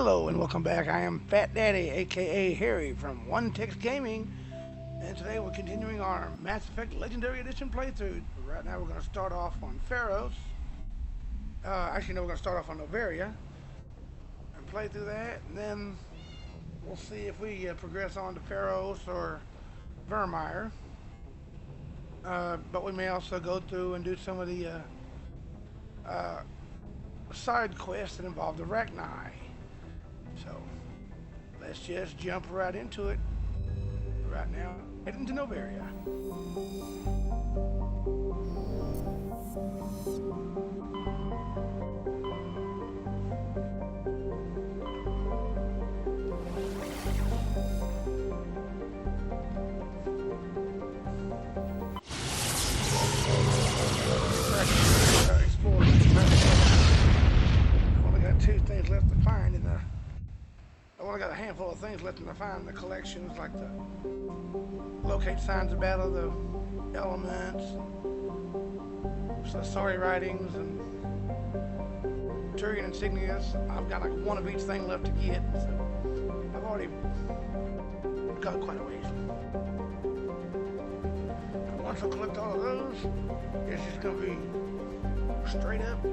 Hello and welcome back. I am Fat Daddy, aka Harry from One Text Gaming, and today we're continuing our Mass Effect Legendary Edition playthrough. Right now we're going to start off on Pharos. Actually, no, we're going to start off on Noveria and play through that, and then we'll see if we progress on to Pharos or Vermeer. But we may also go through and do some of the side quests that involve the Rachni. So let's just jump right into it. Right now, heading to Noveria. I've only got two things left to find in the. I've only got a handful of things left to find in the collections, like the locate signs of battle, the elements, sorry writings, and Turian insignias. I've got like one of each thing left to get, so I've already got quite a ways. Once I collect all of those, it's just gonna be straight up,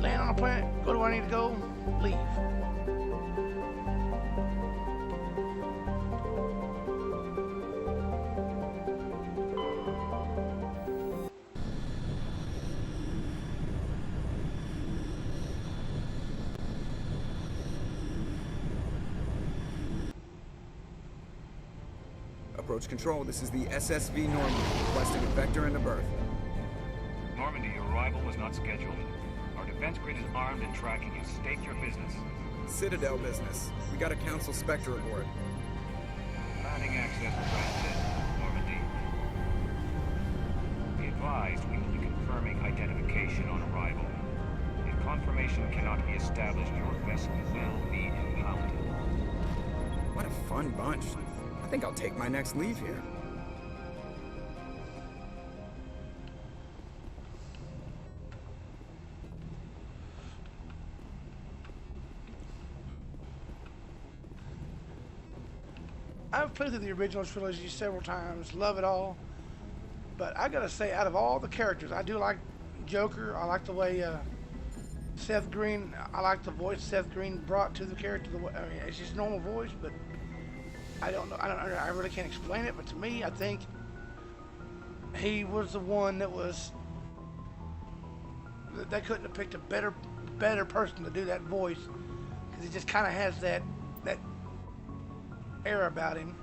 land on a planet, go to where I need to go, leave. Approach control, this is the SSV Normandy, requesting a vector and a berth. Normandy, your arrival was not scheduled. Our defense grid is armed and tracking you. State your business. Citadel business. We got a Council Spectre aboard. Planning access granted, Normandy. Be advised, we will be confirming identification on arrival. If confirmation cannot be established, your vessel will be impounded. What a fun bunch. I think I'll take my next leave here. I've played through the original trilogy several times, love it all, but I gotta say, out of all the characters, I do like Joker. I like the way Seth Green, I like the voice Seth Green brought to the character. I mean, it's just normal voice, but I don't know. I really can't explain it. But to me, I think he was the one that was. They couldn't have picked a better person to do that voice, because he just kind of has that air about him.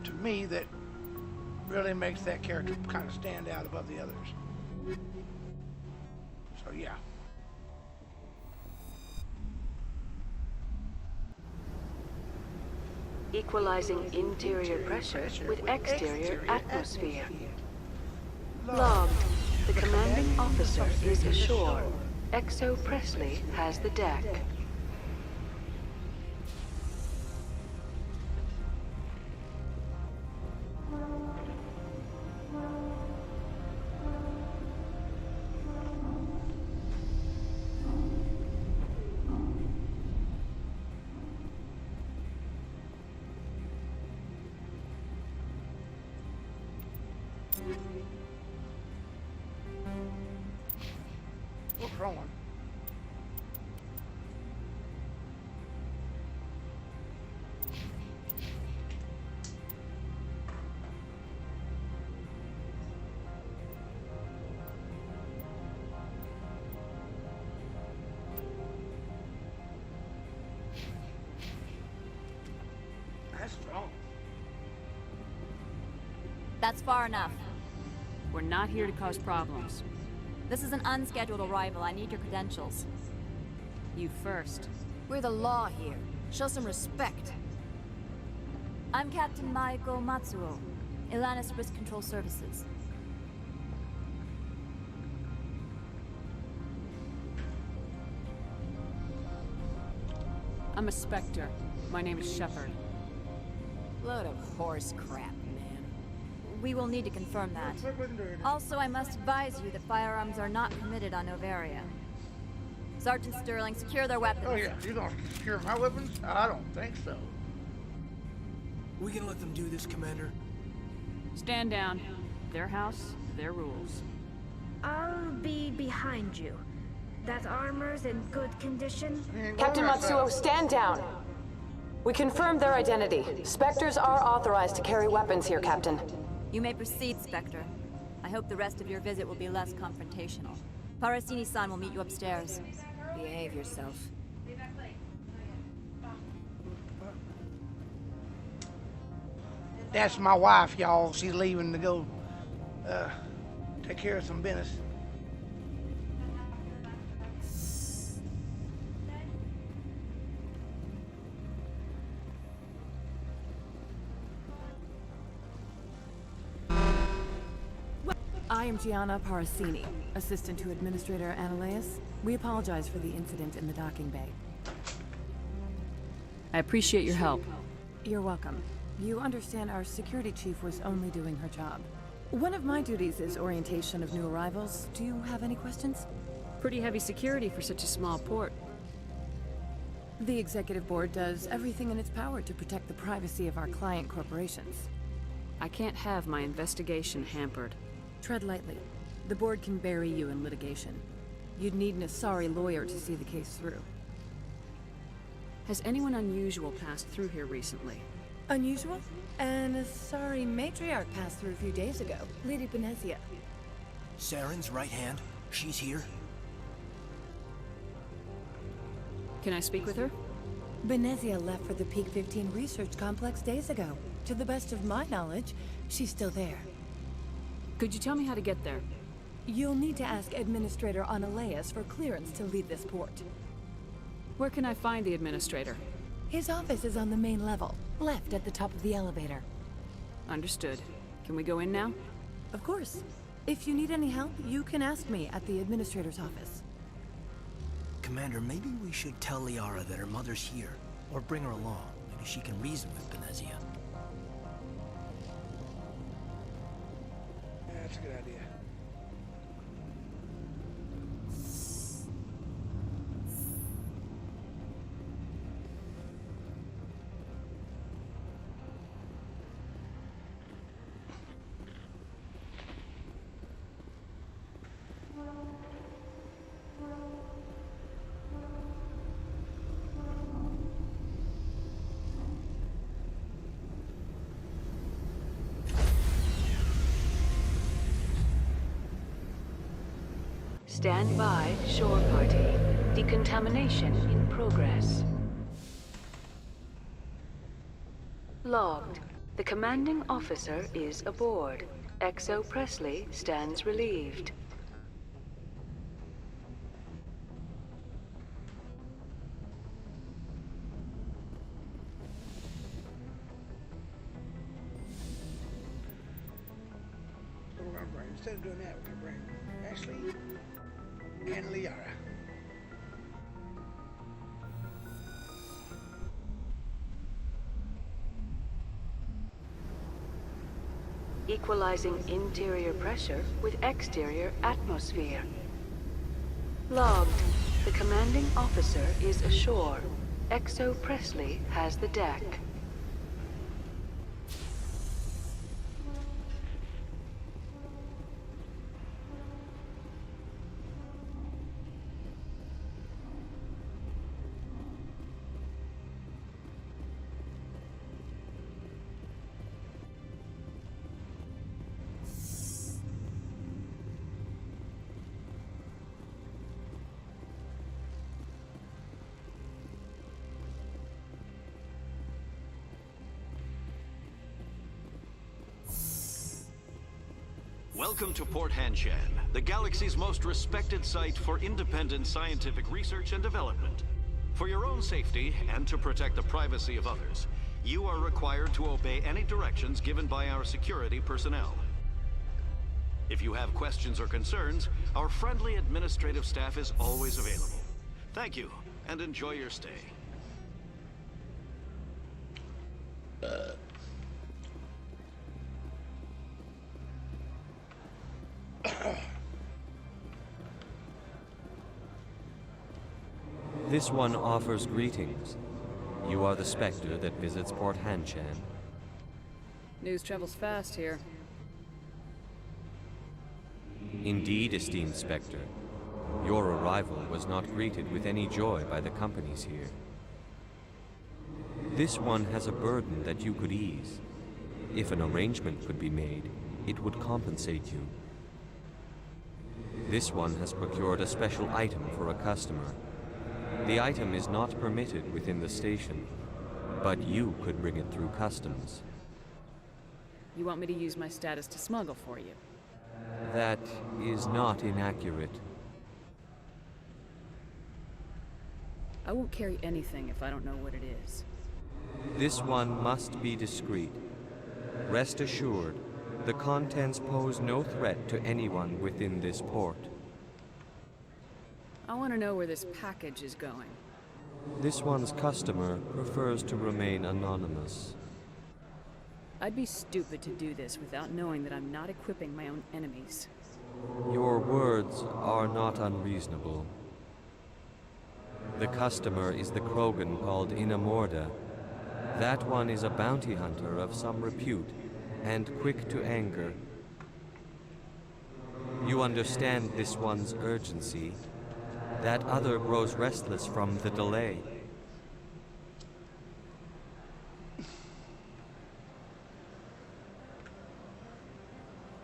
To me, that really makes that character kind of stand out above the others. So yeah. Equalizing interior pressure with exterior atmosphere. Logged. The commanding officer is ashore. Exo Presley has the deck. What's wrong? That's strong. That's far enough. We're not here to cause problems. This is an unscheduled arrival. I need your credentials. You first. We're the law here. Show some respect. I'm Captain Maiko Matsuo, Ilanis Risk Control Services. I'm a Spectre. My name is Shepard. Load of horse crap, man. We will need to confirm that. Also, I must advise you that firearms are not permitted on Noveria. Sergeant Sterling, secure their weapons. Oh yeah, you gonna secure my weapons? I don't think so. We can let them do this, Commander. Stand down. Their house, their rules. I'll be behind you. That armor's in good condition? Captain Matsuo, stand down. We confirmed their identity. Spectres are authorized to carry weapons here, Captain. You may proceed, Spectre. I hope the rest of your visit will be less confrontational. Parasini-san will meet you upstairs. Behave yourself. That's my wife, y'all. She's leaving to go take care of some business. I am Gianna Parasini, assistant to Administrator Ananias. We apologize for the incident in the docking bay. I appreciate your help. You're welcome. You understand our security chief was only doing her job. One of my duties is orientation of new arrivals. Do you have any questions? Pretty heavy security for such a small port. The executive board does everything in its power to protect the privacy of our client corporations. I can't have my investigation hampered. Tread lightly. The board can bury you in litigation. You'd need an Asari lawyer to see the case through. Has anyone unusual passed through here recently? Unusual? An Asari matriarch passed through a few days ago. Lady Benezia. Saren's right hand. She's here. Can I speak with her? Benezia left for the Peak 15 research complex days ago. To the best of my knowledge, she's still there. Could you tell me how to get there? You'll need to ask Administrator Ananias for clearance to leave this port. Where can I find the administrator? His office is on the main level, left at the top of the elevator. Understood. Can we go in now? Of course. If you need any help, you can ask me at the administrator's office. Commander, maybe we should tell Liara that her mother's here. Or bring her along. Maybe she can reason with Benezia. Yeah, that's a good idea. Stand by, shore party. Decontamination in progress. Logged. The commanding officer is aboard. XO Presley stands relieved. So we're gonna bring, instead of doing that, we're gonna bring Ashley and Liara. Equalizing interior pressure with exterior atmosphere. Logged. The commanding officer is ashore. XO Presley has the deck. Welcome to Port Hanshan, the galaxy's most respected site for independent scientific research and development. For your own safety and to protect the privacy of others, you are required to obey any directions given by our security personnel. If you have questions or concerns, our friendly administrative staff is always available. Thank you, and enjoy your stay. This one offers greetings. You are the Spectre that visits Port Hanshan. News travels fast here. Indeed, esteemed Spectre. Your arrival was not greeted with any joy by the companies here. This one has a burden that you could ease. If an arrangement could be made, it would compensate you. This one has procured a special item for a customer. The item is not permitted within the station, but you could bring it through customs. You want me to use my status to smuggle for you? That is not inaccurate. I won't carry anything if I don't know what it is. This one must be discreet. Rest assured, the contents pose no threat to anyone within this port. I want to know where this package is going. This one's customer prefers to remain anonymous. I'd be stupid to do this without knowing that I'm not equipping my own enemies. Your words are not unreasonable. The customer is the Krogan called Inamorda. That one is a bounty hunter of some repute, and quick to anger. You understand this one's urgency. That other grows restless from the delay.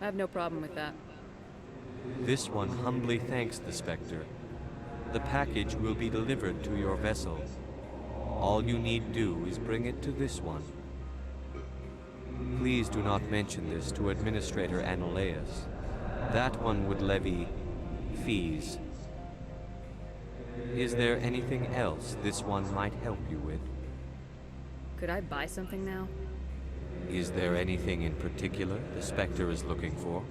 I have no problem with that. This one humbly thanks the Spectre. The package will be delivered to your vessel. All you need do is bring it to this one. Please do not mention this to Administrator Anolaus. That one would levy fees. Is there anything else this one might help you with? Could I buy something now? Is there anything in particular the Spectre is looking for?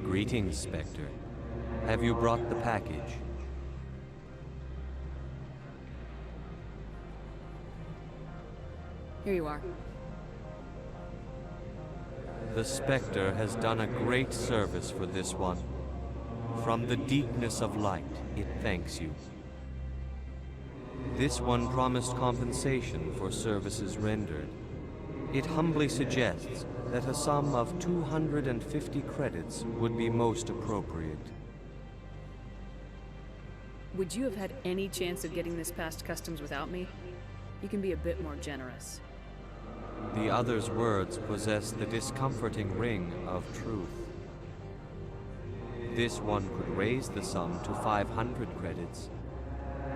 Greetings, Spectre. Have you brought the package? Here you are. The Spectre has done a great service for this one. From the deepness of light, it thanks you. This one promised compensation for services rendered. It humbly suggests that a sum of 250 credits would be most appropriate. Would you have had any chance of getting this past customs without me? You can be a bit more generous. The other's words possess the discomforting ring of truth. This one could raise the sum to 500 credits.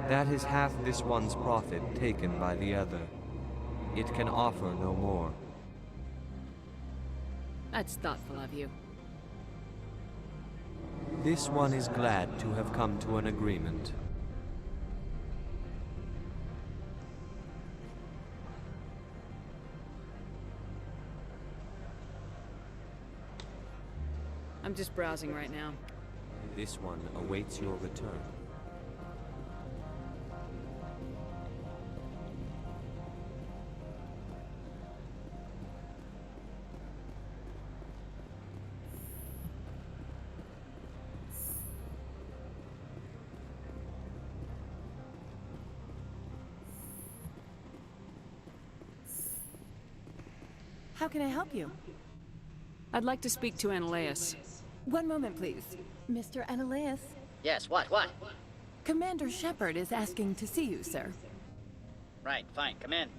That is half this one's profit taken by the other. It can offer no more. That's thoughtful of you. This one is glad to have come to an agreement. I'm just browsing right now. This one awaits your return. How can I help you? I'd like to speak to Analaeus. One moment, please. Mr. Analaeus? Yes, what? Commander Shepard is asking to see you, sir. Right, fine, come in.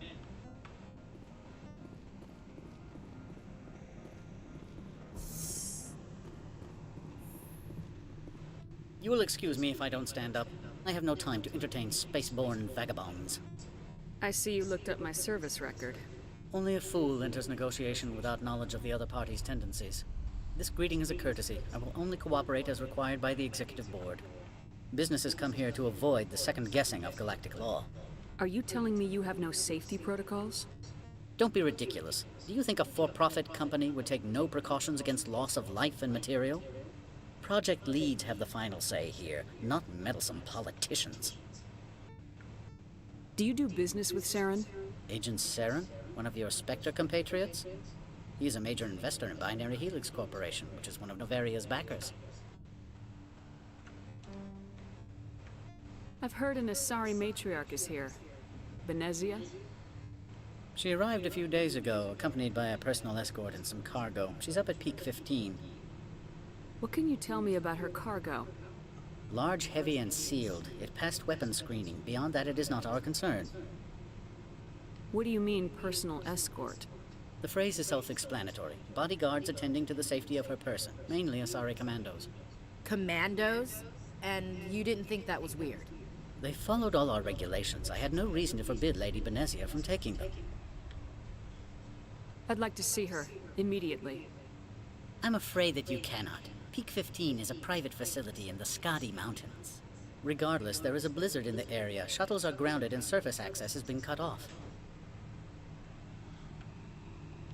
You will excuse me if I don't stand up. I have no time to entertain spaceborne vagabonds. I see you looked up my service record. Only a fool enters negotiation without knowledge of the other party's tendencies. This greeting is a courtesy. I will only cooperate as required by the Executive Board. Businesses come here to avoid the second guessing of galactic law. Are you telling me you have no safety protocols? Don't be ridiculous. Do you think a for-profit company would take no precautions against loss of life and material? Project leads have the final say here, not meddlesome politicians. Do you do business with Saren? Agent Saren? One of your Spectre compatriots? He is a major investor in Binary Helix Corporation, which is one of Noveria's backers. I've heard an Asari matriarch is here. Benezia? She arrived a few days ago, accompanied by a personal escort and some cargo. She's up at Peak 15. What can you tell me about her cargo? Large, heavy, and sealed. It passed weapons screening. Beyond that, it is not our concern. What do you mean, personal escort? The phrase is self-explanatory. Bodyguards attending to the safety of her person, mainly Asari commandos. Commandos? And you didn't think that was weird? They followed all our regulations. I had no reason to forbid Lady Benezia from taking them. I'd like to see her, immediately. I'm afraid that you cannot. Peak 15 is a private facility in the Skadi Mountains. Regardless, there is a blizzard in the area. Shuttles are grounded and surface access has been cut off.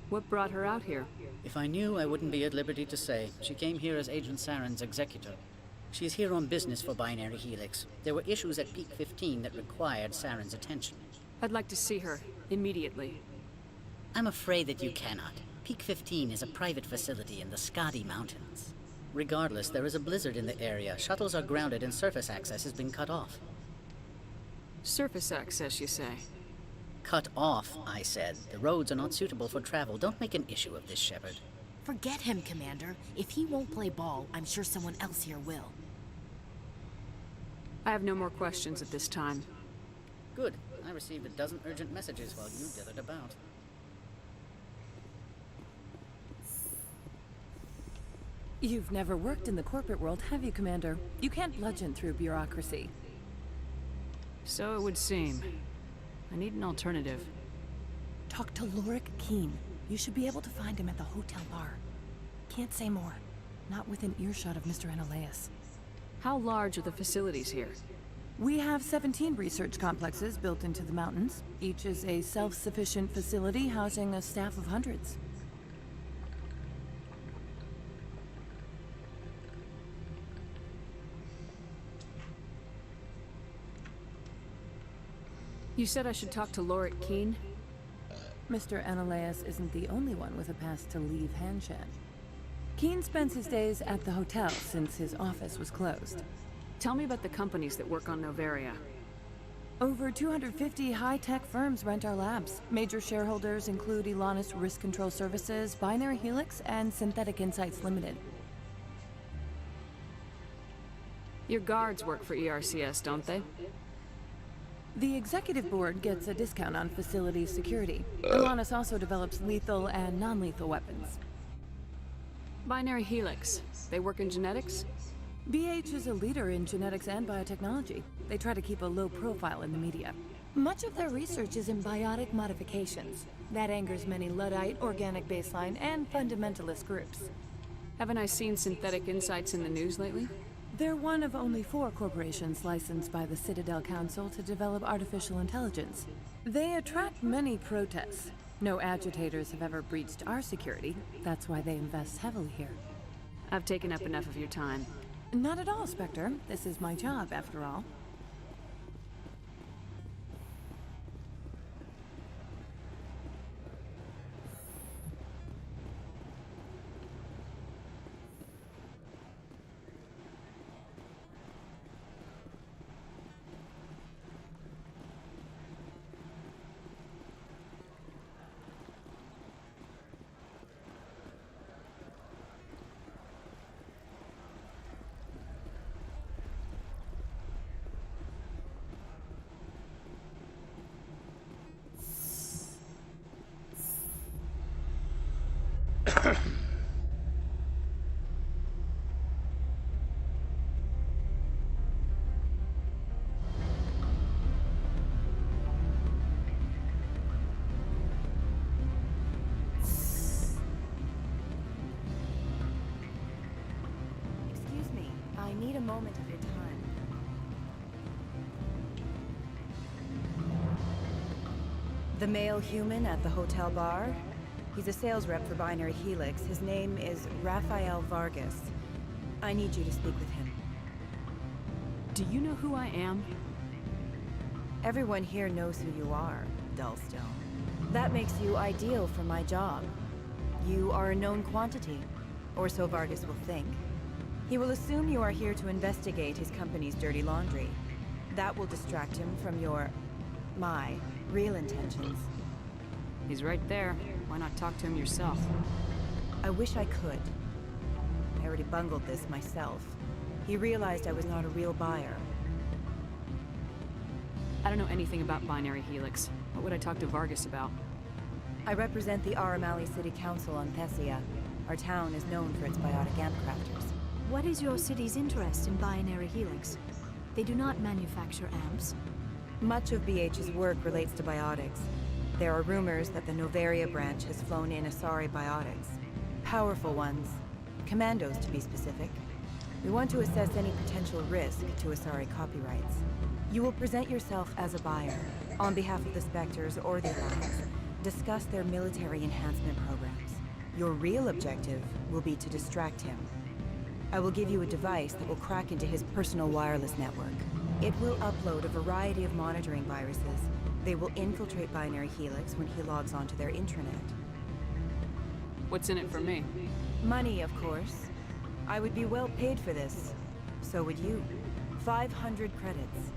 What brought her out here? If I knew, I wouldn't be at liberty to say. She came here as Agent Saren's executor. She is here on business for Binary Helix. There were issues at Peak 15 that required Saren's attention. I'd like to see her, immediately. I'm afraid that you cannot. Peak 15 is a private facility in the Skadi Mountains. Regardless, there is a blizzard in the area. Shuttles are grounded and surface access has been cut off. Surface access, you say? Cut off, I said. The roads are not suitable for travel. Don't make an issue of this, Shepard. Forget him, Commander. If he won't play ball, I'm sure someone else here will. I have no more questions at this time. Good. I received a dozen urgent messages while you dithered about. You've never worked in the corporate world, have you, Commander? You can't bludgeon through bureaucracy. So it would seem. I need an alternative. Talk to Lorik Keen. You should be able to find him at the hotel bar. Can't say more. Not within earshot of Mr. Analaeus. How large are the facilities here? We have 17 research complexes built into the mountains. Each is a self-sufficient facility housing a staff of hundreds. You said I should talk to Lorik Keen? Mr. Analaeus isn't the only one with a pass to leave Hanshan. Keen spends his days at the hotel since his office was closed. Tell me about the companies that work on Noveria. Over 250 high-tech firms rent our labs. Major shareholders include Elanus Risk Control Services, Binary Helix, and Synthetic Insights Limited. Your guards work for ERCS, don't they? The executive board gets a discount on facility security. Alanis also develops lethal and non-lethal weapons. Binary Helix. They work in genetics? BH is a leader in genetics and biotechnology. They try to keep a low profile in the media. Much of their research is in biotic modifications. That angers many Luddite, organic baseline, and fundamentalist groups. Haven't I seen synthetic insights in the news lately? They're one of only 4 corporations licensed by the Citadel Council to develop artificial intelligence. They attract many protests. No agitators have ever breached our security. That's why they invest heavily here. I've taken up enough of your time. Not at all, Spectre. This is my job, after all. Excuse me, I need a moment of your time. The male human at the hotel bar? He's a sales rep for Binary Helix. His name is Rafael Vargas. I need you to speak with him. Do you know who I am? Everyone here knows who you are, Dullstone. That makes you ideal for my job. You are a known quantity, or so Vargas will think. He will assume you are here to investigate his company's dirty laundry. That will distract him from my real intentions. He's right there. Why not talk to him yourself? I wish I could. I already bungled this myself. He realized I was not a real buyer. I don't know anything about Binary Helix. What would I talk to Vargas about? I represent the Aramali City Council on Thessia. Our town is known for its biotic amp crafters. What is your city's interest in Binary Helix? They do not manufacture amps. Much of BH's work relates to biotics. There are rumors that the Noveria branch has flown in Asari biotics. Powerful ones. Commandos, to be specific. We want to assess any potential risk to Asari copyrights. You will present yourself as a buyer, on behalf of the Spectres or the Alliance. Discuss their military enhancement programs. Your real objective will be to distract him. I will give you a device that will crack into his personal wireless network. It will upload a variety of monitoring viruses. They will infiltrate Binary Helix when he logs onto their intranet. What's in it for me? Money, of course. I would be well paid for this. So would you. 500 credits.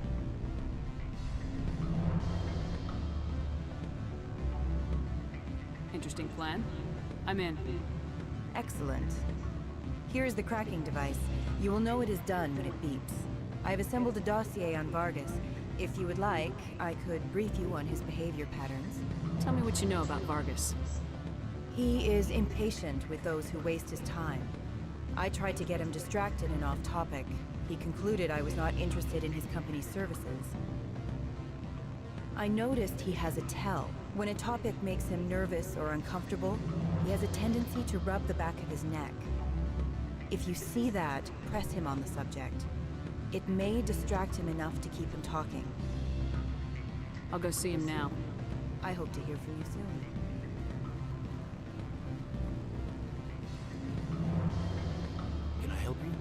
Interesting plan. I'm in. Excellent. Here is the cracking device. You will know it is done when it beeps. I have assembled a dossier on Vargas. If you would like, I could brief you on his behavior patterns. Tell me what you know about Vargas. He is impatient with those who waste his time. I tried to get him distracted and off topic. He concluded I was not interested in his company's services. I noticed he has a tell. When a topic makes him nervous or uncomfortable, he has a tendency to rub the back of his neck. If you see that, press him on the subject. It may distract him enough to keep him talking. I'll go see him now. I hope to hear from you soon. Can I help you?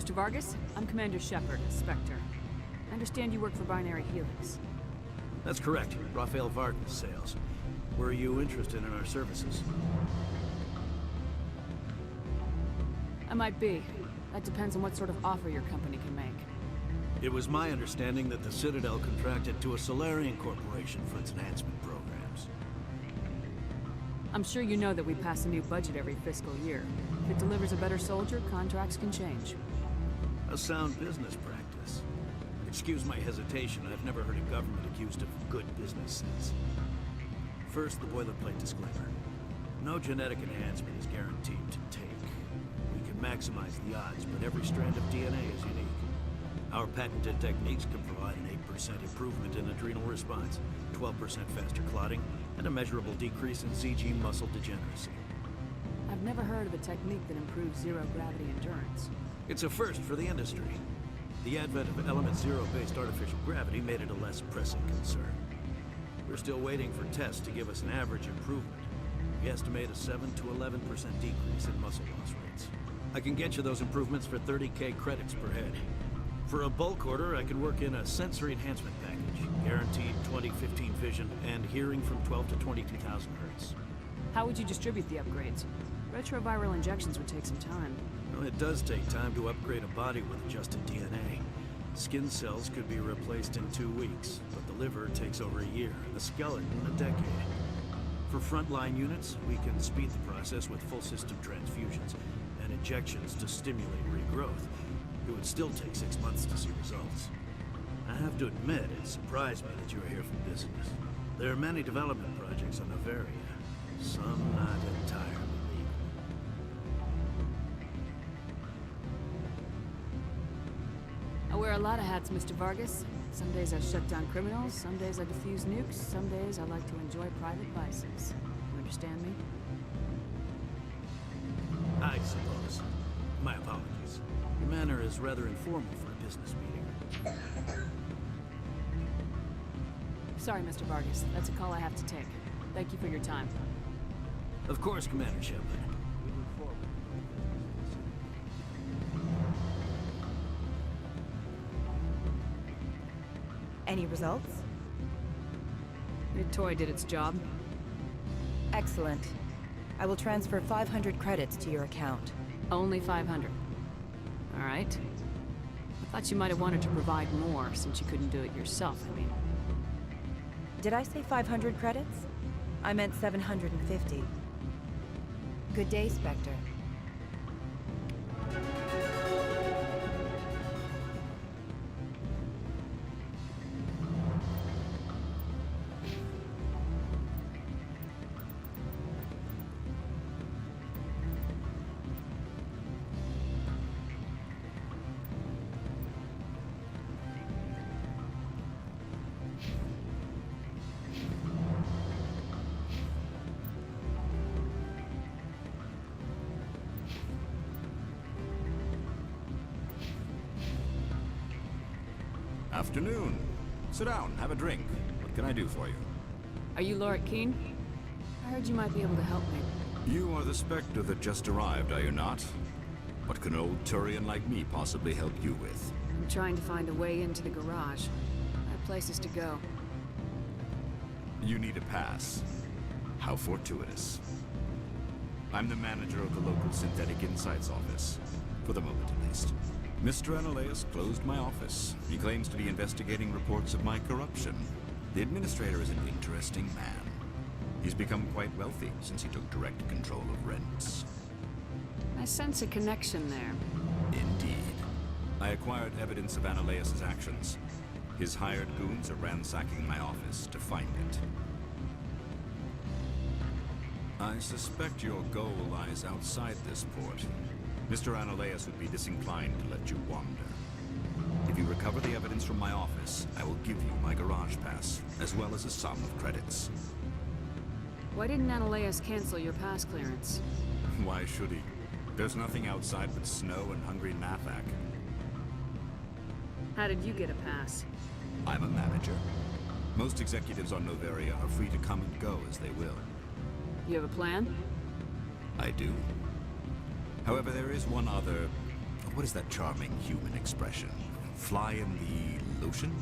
Mr. Vargas, I'm Commander Shepard, Spectre. I understand you work for Binary Helix. That's correct. Rafael Vargas, sales. Were you interested in our services? I might be. That depends on what sort of offer your company can make. It was my understanding that the Citadel contracted to a Solarian corporation for its enhancement programs. I'm sure you know that we pass a new budget every fiscal year. If it delivers a better soldier, contracts can change. A sound business practice. Excuse my hesitation, I've never heard a government accused of good business sense. First, the boilerplate disclaimer. No genetic enhancement is guaranteed to take. We can maximize the odds, but every strand of DNA is unique. Our patented techniques can provide an 8% improvement in adrenal response, 12% faster clotting, and a measurable decrease in CG muscle degeneracy. I've never heard of a technique that improves zero-gravity endurance. It's a first for the industry. The advent of element zero-based artificial gravity made it a less pressing concern. We're still waiting for tests to give us an average improvement. We estimate a 7 to 11% decrease in muscle loss rates. I can get you those improvements for 30K credits per head. For a bulk order, I can work in a sensory enhancement package, guaranteed 20/15 vision, and hearing from 12 to 22,000 hertz. How would you distribute the upgrades? Retroviral injections would take some time. Well, it does take time to upgrade a body with adjusted DNA. Skin cells could be replaced in 2 weeks, but the liver takes over a year, and the skeleton a decade. For frontline units, we can speed the process with full system transfusions and injections to stimulate regrowth. It would still take 6 months to see results. I have to admit, it surprised me that you are here for business. There are many development projects on Noveria, some not entirely legal. I wear a lot of hats, Mr. Vargas. Some days I shut down criminals, some days I defuse nukes, some days I like to enjoy private vices. You understand me? I suppose. My apologies. Your manner is rather informal for a business meeting. Sorry, Mr. Vargas. That's a call I have to take. Thank you for your time. Of course, Commander Shepard. Any results? Your toy did its job. Excellent. I will transfer 500 credits to your account. Only 500. All right. I thought you might have wanted to provide more, since you couldn't do it yourself, I mean. Did I say 500 credits? I meant 750. Good day, Spectre. Afternoon. Sit down, have a drink. What can I do for you? Are you Lord Keene? I heard you might be able to help me. You are the Spectre that just arrived, are you not? What can an old Turian like me possibly help you with? I'm trying to find a way into the garage. I have places to go. You need a pass. How fortuitous. I'm the manager of the local Synthetic Insights office. For the moment, at least. Mr. Analaeus closed my office. He claims to be investigating reports of my corruption. The administrator is an interesting man. He's become quite wealthy since he took direct control of rents. I sense a connection there. Indeed. I acquired evidence of Analaeus' actions. His hired goons are ransacking my office to find it. I suspect your goal lies outside this port. Mr. Analaeus would be disinclined to let you wander. If you recover the evidence from my office, I will give you my garage pass, as well as a sum of credits. Why didn't Analaeus cancel your pass clearance? Why should he? There's nothing outside but snow and hungry Nathak. How did you get a pass? I'm a manager. Most executives on Noveria are free to come and go as they will. You have a plan? I do. However, there is one other... What is that charming human expression? Fly in the lotion?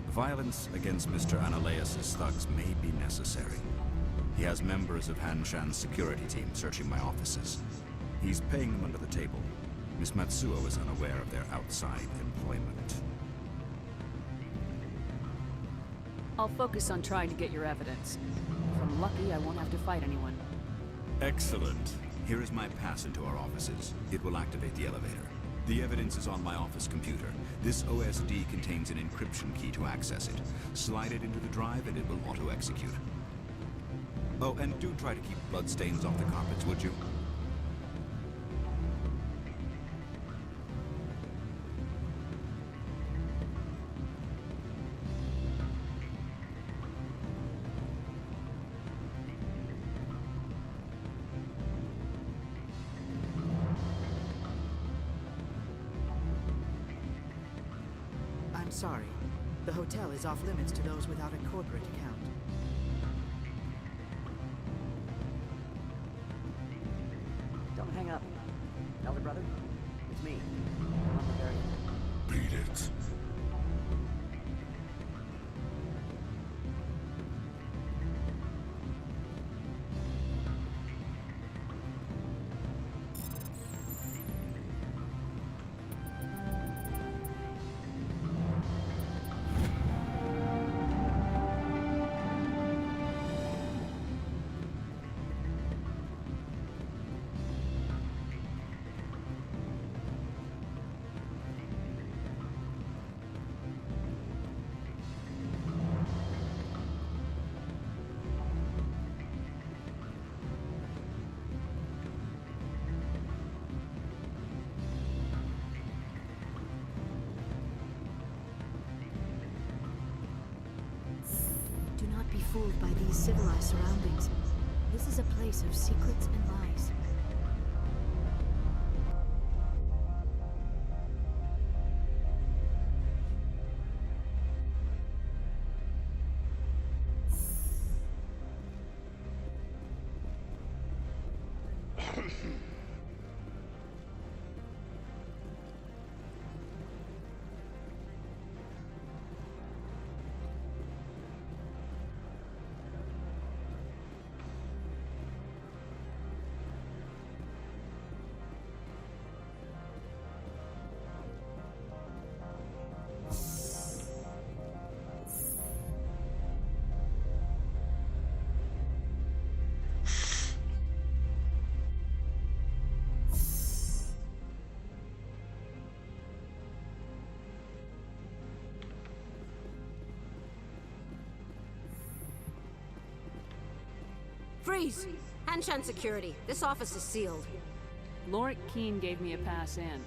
Violence against Mr. Analaeus' thugs may be necessary. He has members of Han Shan's security team searching my offices. He's paying them under the table. Miss Matsuo is unaware of their outside employment. I'll focus on trying to get your evidence. If I'm lucky, I won't have to fight anyone. Excellent. Here is my pass into our offices. It will activate the elevator. The evidence is on my office computer. This OSD contains an encryption key to access it. Slide it into the drive and it will auto-execute. Oh, and do try to keep bloodstains off the carpets, would you? I'm sorry. The hotel is off limits to those without a corporate account. Don't hang up. Elder brother, it's me. I'm on Noveria. Beat it. Do not be fooled by these civilized surroundings. This is a place of secrets and lies. Freeze! Hanshan security. This office is sealed. Lorik Keene gave me a pass in.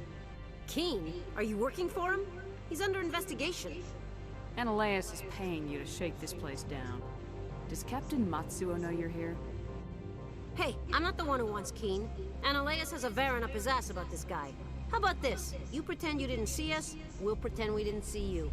Keene? Are you working for him? He's under investigation. Ananias is paying you to shake this place down. Does Captain Matsuo know you're here? Hey, I'm not the one who wants Keene. Ananias has a Varen up his ass about this guy. How about this? You pretend you didn't see us, we'll pretend we didn't see you.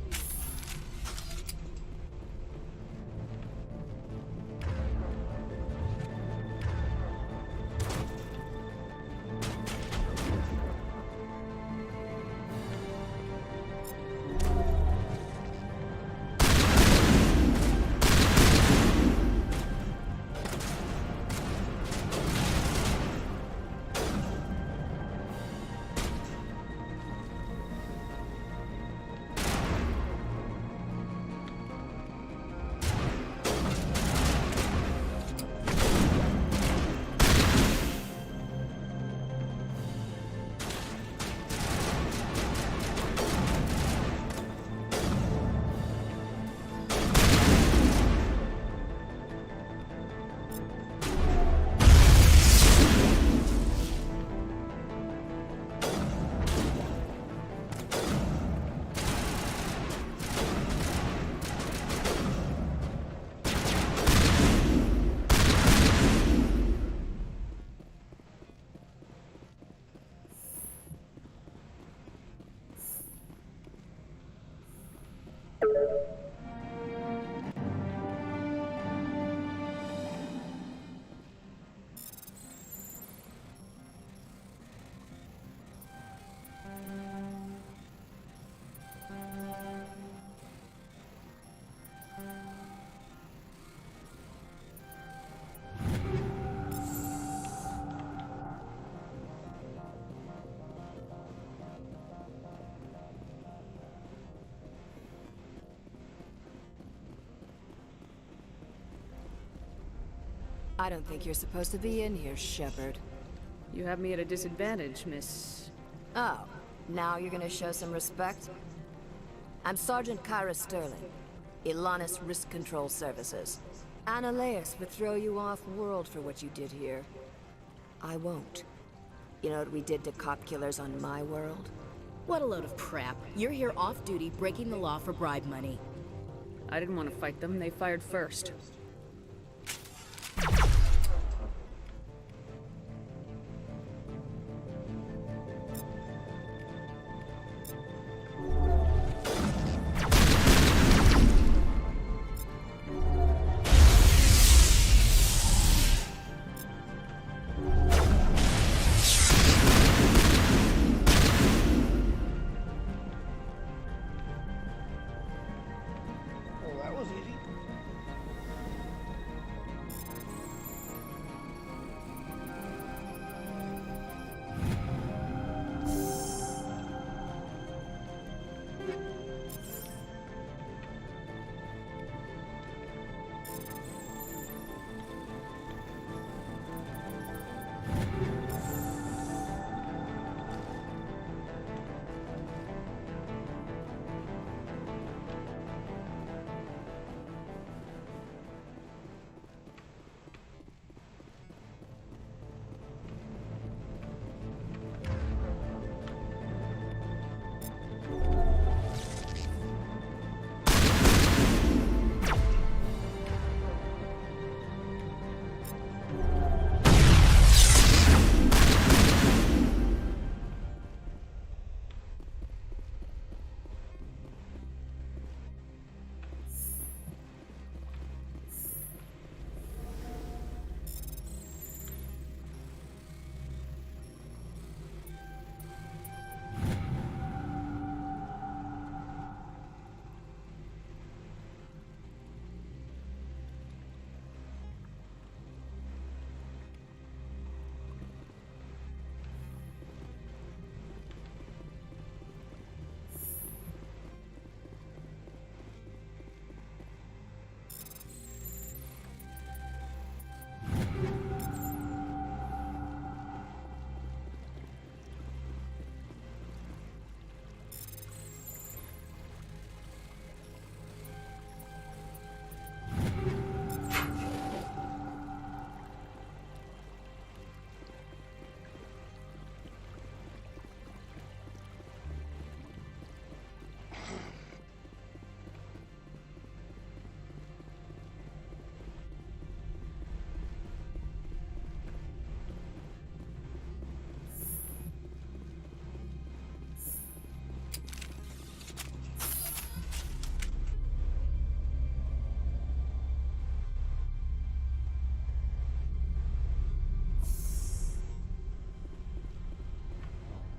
I don't think you're supposed to be in here, Shepard. You have me at a disadvantage, Miss... Oh, Now you're gonna show some respect? I'm Sergeant Kyra Sterling, Ilanis Risk Control Services. Ananias would throw you off-world for what you did here. I won't. You know what we did to cop killers on my world? What a load of crap. You're here off-duty, breaking the law for bribe money. I didn't want to fight them. They fired first.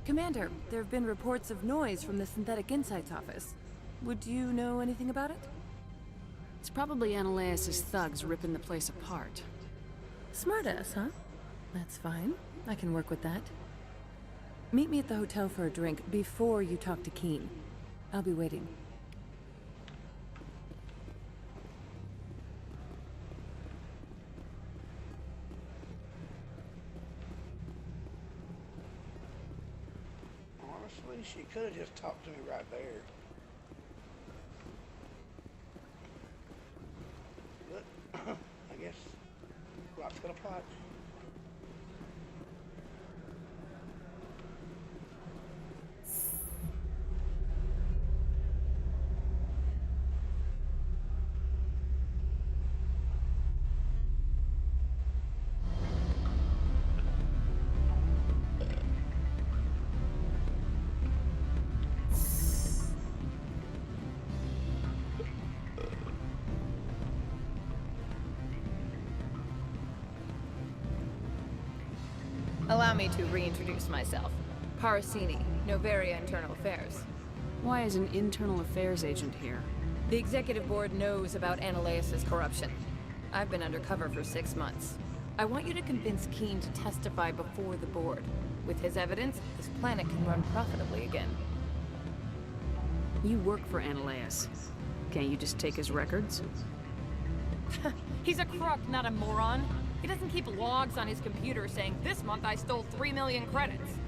Commander, there have been reports of noise from the Synthetic Insights office. Would you know anything about it? It's probably Ananias' thugs ripping the place apart. Smartass, huh? That's fine. I can work with that. Meet me at the hotel for a drink before you talk to Keen. I'll be waiting. Honestly, she could have just talked to me right there. But, I guess, Rock's gonna plot. Allow me to reintroduce myself. Parasini, Noveria Internal Affairs. Why is an internal affairs agent here? The executive board knows about Ananias' corruption. I've been undercover for 6 months. I want you to convince Keen to testify before the board. With his evidence, this planet can run profitably again. You work for Ananias. Can't you just take his records? He's a crook, not a moron. He doesn't keep logs on his computer saying, "This month I stole 3 million credits."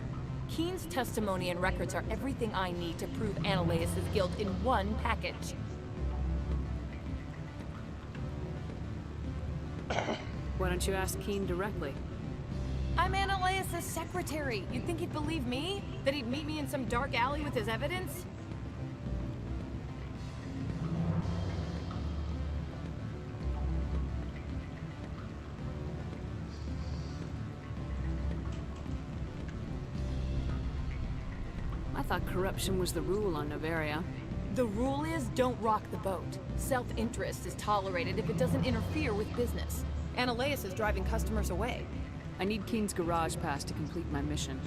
Keen's testimony and records are everything I need to prove Analaeus' guilt in one package. Why don't you ask Keen directly? I'm Analaeus' secretary. You'd think he'd believe me? That he'd meet me in some dark alley with his evidence? I thought corruption was the rule on Noveria. The rule is, don't rock the boat. Self-interest is tolerated if it doesn't interfere with business. Analaeus is driving customers away. I need Keen's garage pass to complete my mission.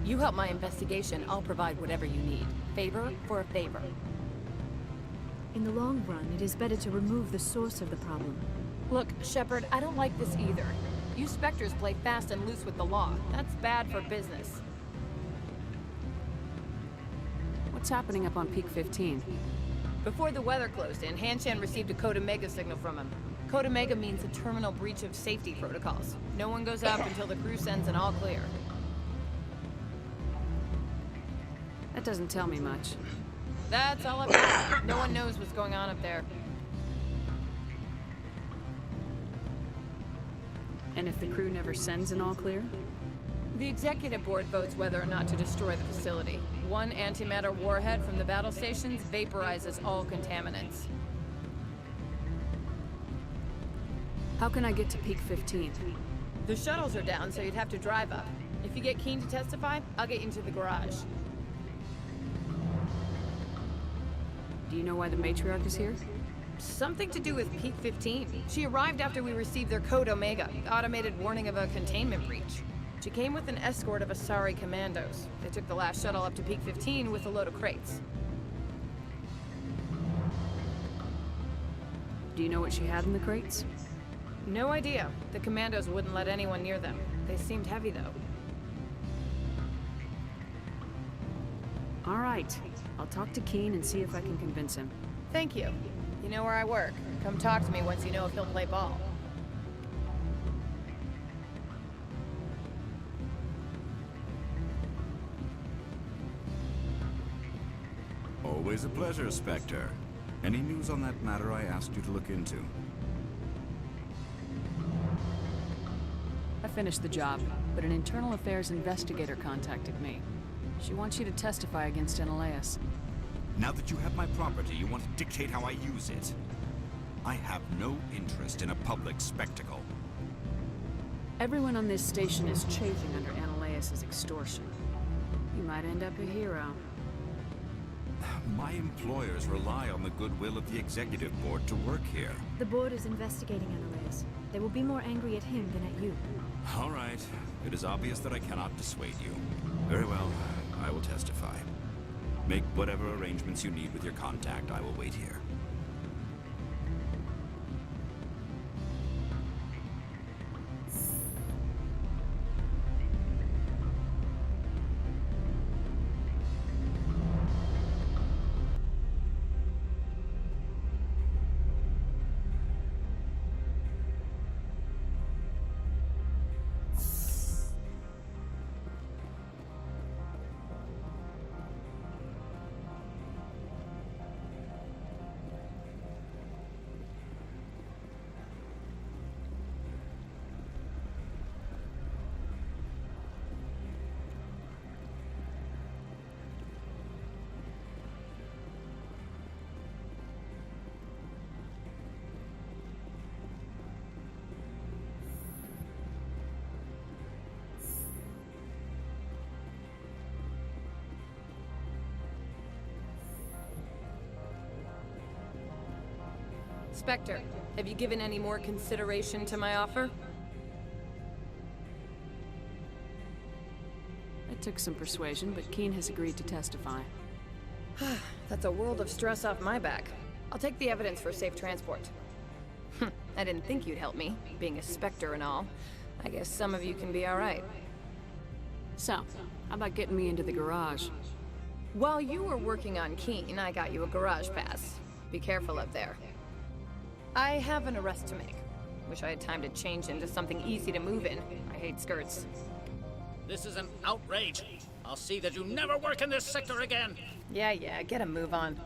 You help my investigation, I'll provide whatever you need. Favor for a favor. In the long run, it is better to remove the source of the problem. Look, Shepard, I don't like this either. You Spectres play fast and loose with the law. That's bad for business. What's happening up on Peak 15? Before the weather closed in, Hanshan received a Code Omega signal from him. Code Omega means a terminal breach of safety protocols. No one goes up until the crew sends an all clear. That doesn't tell me much. That's all I've got. No one knows what's going on up there. And if the crew never sends an all clear? The executive board votes whether or not to destroy the facility. One antimatter warhead from the battle stations vaporizes all contaminants. How can I get to Peak 15? The shuttles are down, so you'd have to drive up. If you get Keen to testify, I'll get you into the garage. Do you know why the matriarch is here? Something to do with Peak 15. She arrived after we received their Code Omega, automated warning of a containment breach. She came with an escort of Asari commandos. They took the last shuttle up to Peak 15 with a load of crates. Do you know what she had in the crates? No idea. The commandos wouldn't let anyone near them. They seemed heavy, though. All right. I'll talk to Keen and see if I can convince him. Thank you. You know where I work. Come talk to me once you know if he'll play ball. Always a pleasure, Spectre. Any news on that matter I asked you to look into? I finished the job, but an internal affairs investigator contacted me. She wants you to testify against Analaeus. Now that you have my property, you want to dictate how I use it. I have no interest in a public spectacle. Everyone on this station is chafing under Analaeus' extortion. You might end up a hero. My employers rely on the goodwill of the executive board to work here. The board is investigating Analaeus. They will be more angry at him than at you. All right. It is obvious that I cannot dissuade you. Very well. I will testify. Make whatever arrangements you need with your contact. I will wait here. Spectre, have you given any more consideration to my offer? It took some persuasion, but Keen has agreed to testify. That's a world of stress off my back. I'll take the evidence for safe transport. I didn't think you'd help me, being a Spectre and all. I guess some of you can be alright. So, how about getting me into the garage? While you were working on Keen, I got you a garage pass. Be careful up there. I have an arrest to make. Wish I had time to change into something easy to move in. I hate skirts. This is an outrage. I'll see that you never work in this sector again. Yeah, get a move on.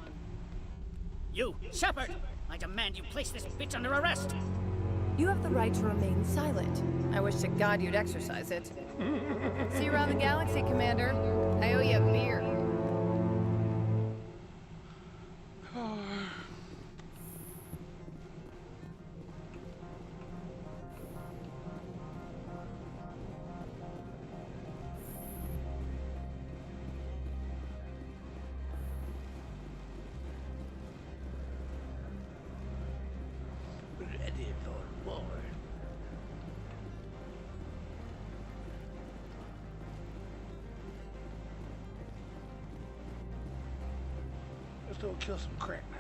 You, Shepard! I demand you place this bitch under arrest! You have the right to remain silent. I wish to God you'd exercise it. See you around the galaxy, Commander. I owe you a beer. Ready for war. Let's go kill some crack now.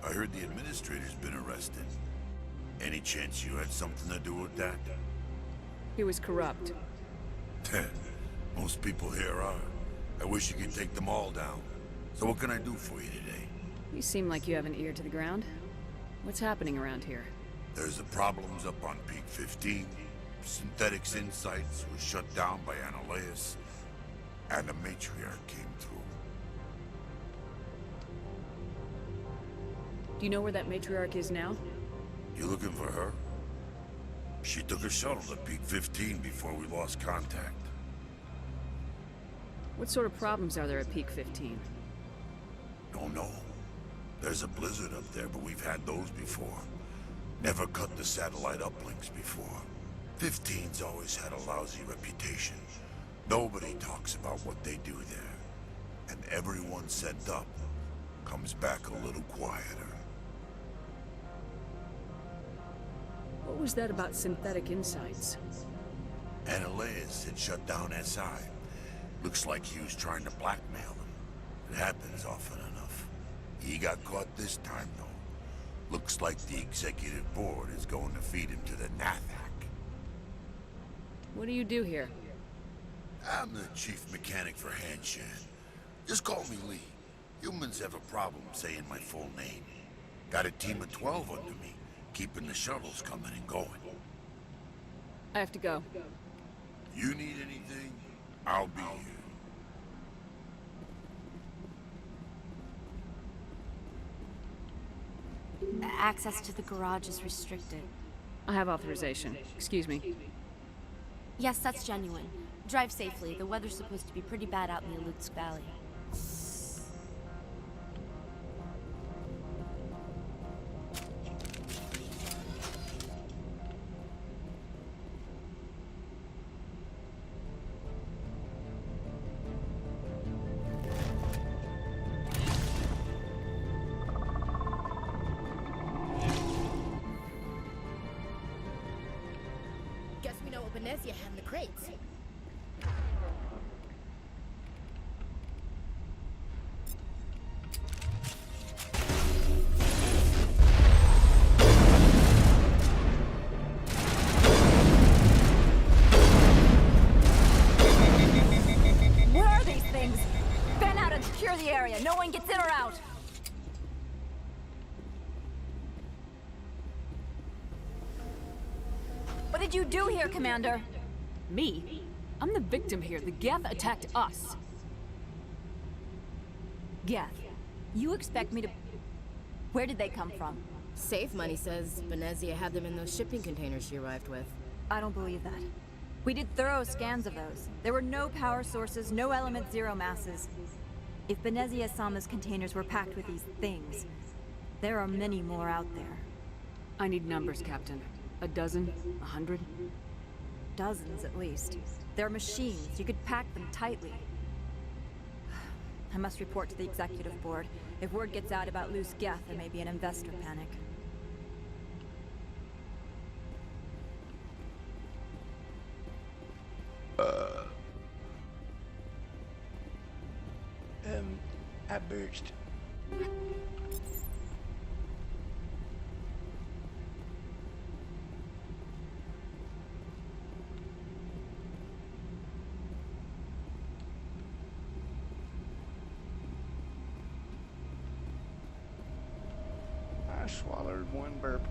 I heard the administrator's been arrested. Any chance you had something to do with that? He was corrupt. Most people here are. I wish you could take them all down. So what can I do for you today? You seem like you have an ear to the ground. What's happening around here? There's the problems up on Peak 15. Synthetics Insights was shut down by Analeas. And the matriarch came through. Do you know where that matriarch is now? You looking for her? She took a shuttle to Peak 15 before we lost contact. What sort of problems are there at Peak 15? Don't know. There's a blizzard up there, but we've had those before. Never cut the satellite uplinks before. 15's always had a lousy reputation. Nobody talks about what they do there. And everyone sent up comes back a little quieter. What was that about Synthetic Insights? Analeas had shut down SI. Looks like he was trying to blackmail them. It happens often enough. He got caught this time, though. Looks like the executive board is going to feed him to the Nathak. What do you do here? I'm the chief mechanic for Hanshan. Just call me Lee. Humans have a problem saying my full name. Got a team of 12 under me, keeping the shuttles coming and going. I have to go. You need anything, I'll be here. Access to the garage is restricted. I have authorization. Excuse me. Yes, that's genuine. Drive safely. The weather's supposed to be pretty bad out in the Alutsk Valley. Guess we know what Venezia had in the crates. Where are these things? Fan out and secure the area. No one gets in or out. What did you do here, Commander? Me? I'm the victim here. The Geth attacked us. Geth, you expect me to... Where did they come from? Safe Money says Venezia had them in those shipping containers she arrived with. I don't believe that. We did thorough scans of those. There were no power sources, no element zero masses. If Venezia-sama's containers were packed with these things, there are many more out there. I need numbers, Captain. A dozen? 100? Dozens, at least. They're machines. You could pack them tightly. I must report to the executive board. If word gets out about loose Geth, there may be an investor panic. I burst. swallowed, one burp.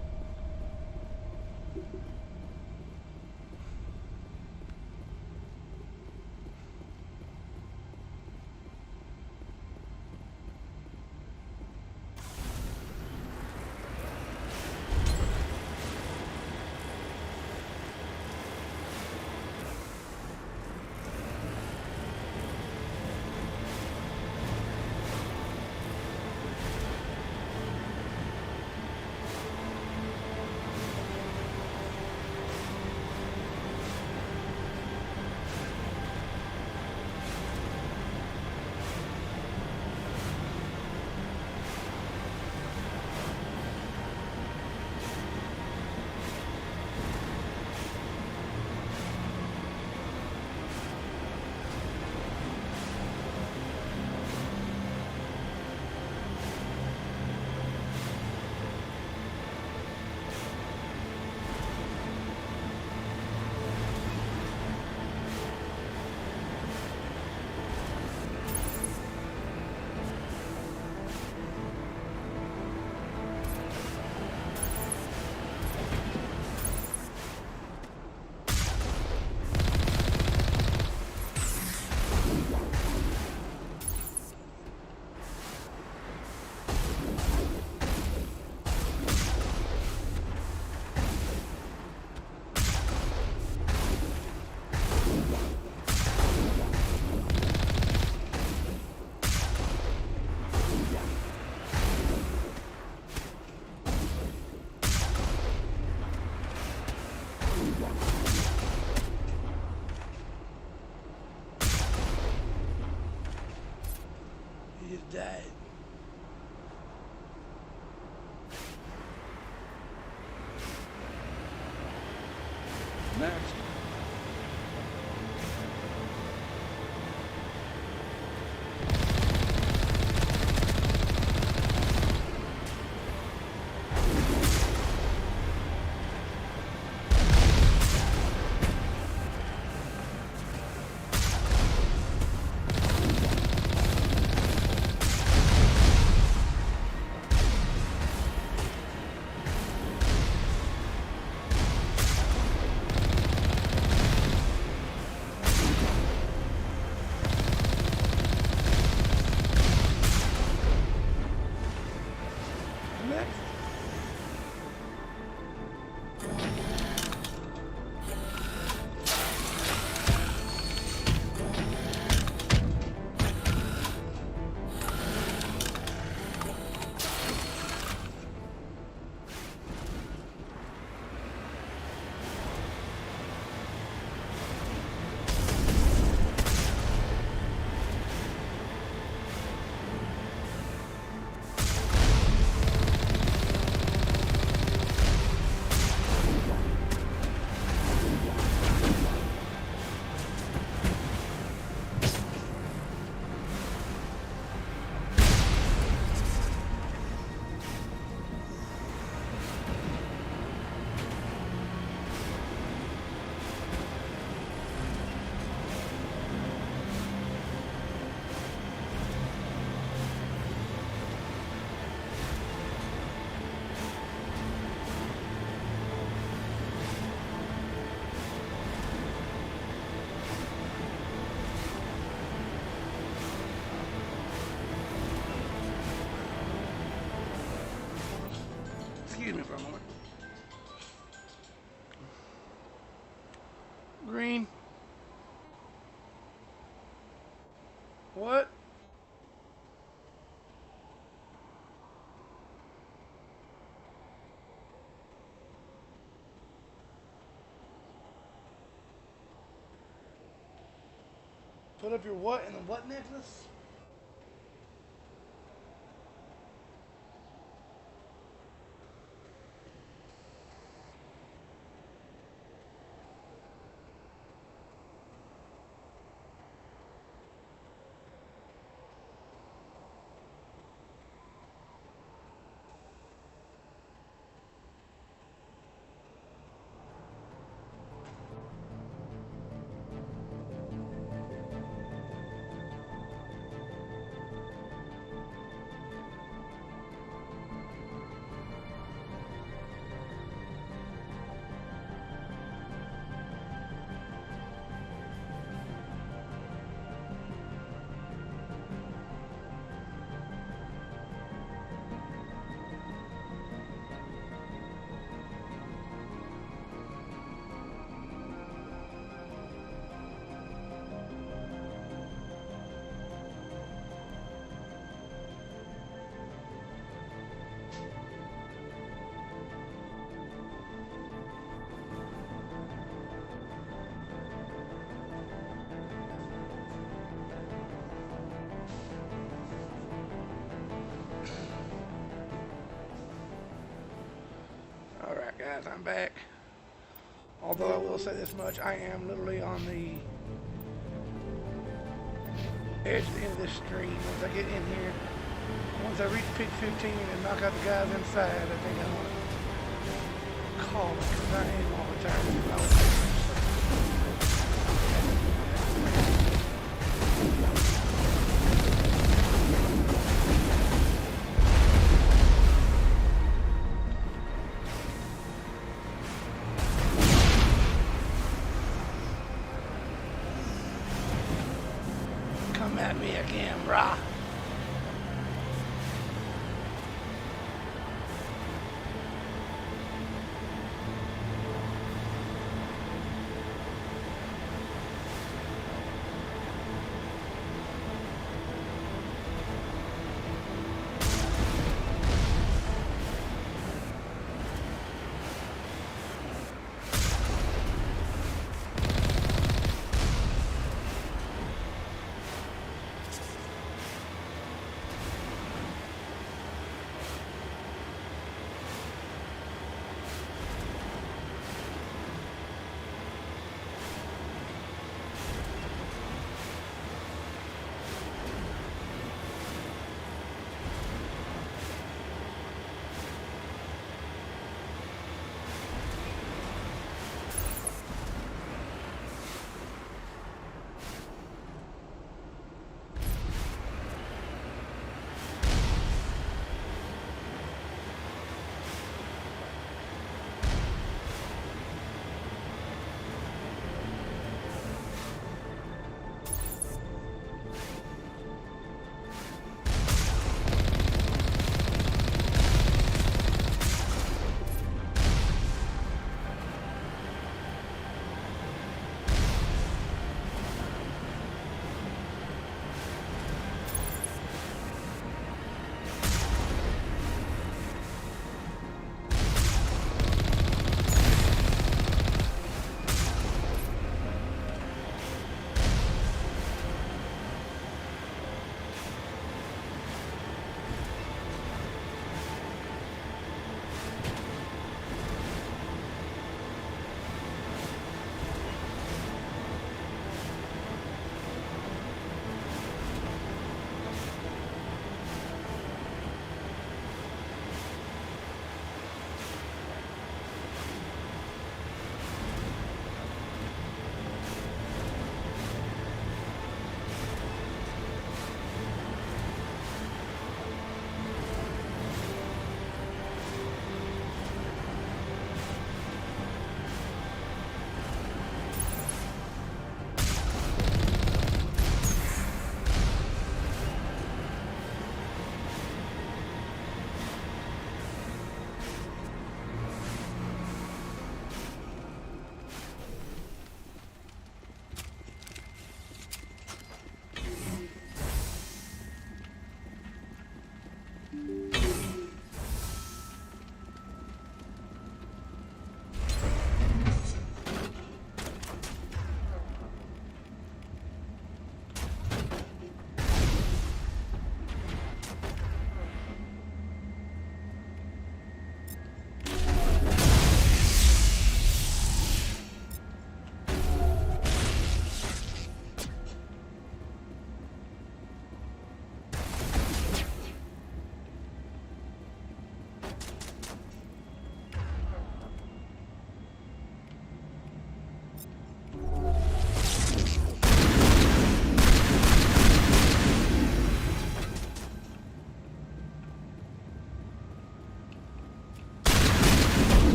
He just died. Next. Excuse me for a moment. Green. What? Put up your what in the what necklace? as I'm back. Although I will say this much, I am literally on the edge of the end of this stream. Once I get in here, once I reach peak 15 and knock out the guys inside, I think I'm going to call it, because I am all the time. Come at me again, brah.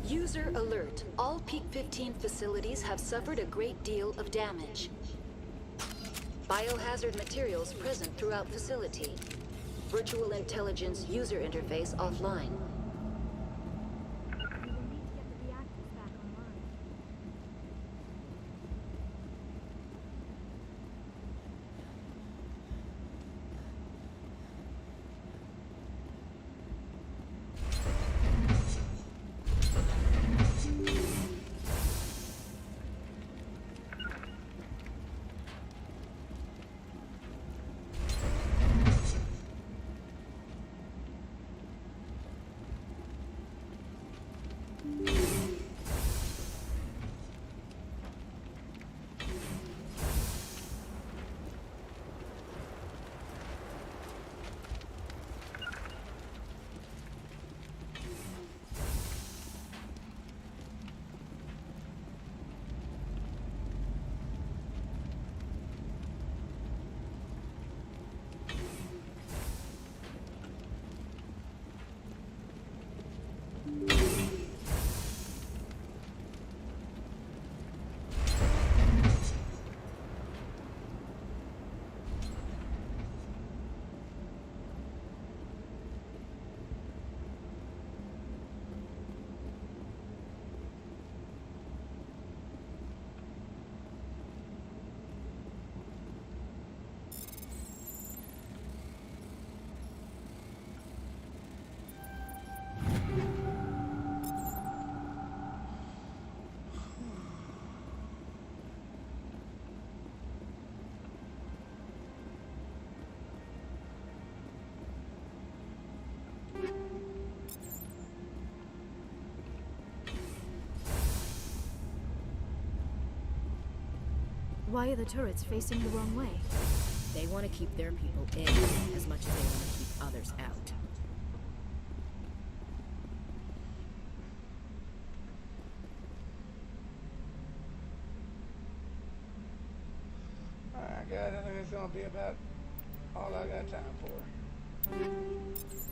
User alert. All Peak 15 facilities have suffered a great deal of damage. Biohazard materials present throughout facility. Virtual intelligence user interface offline. Why are the turrets facing the wrong way? They want to keep their people in as much as they want to keep others out. Alright guys, I think it's gonna be about all I got time for.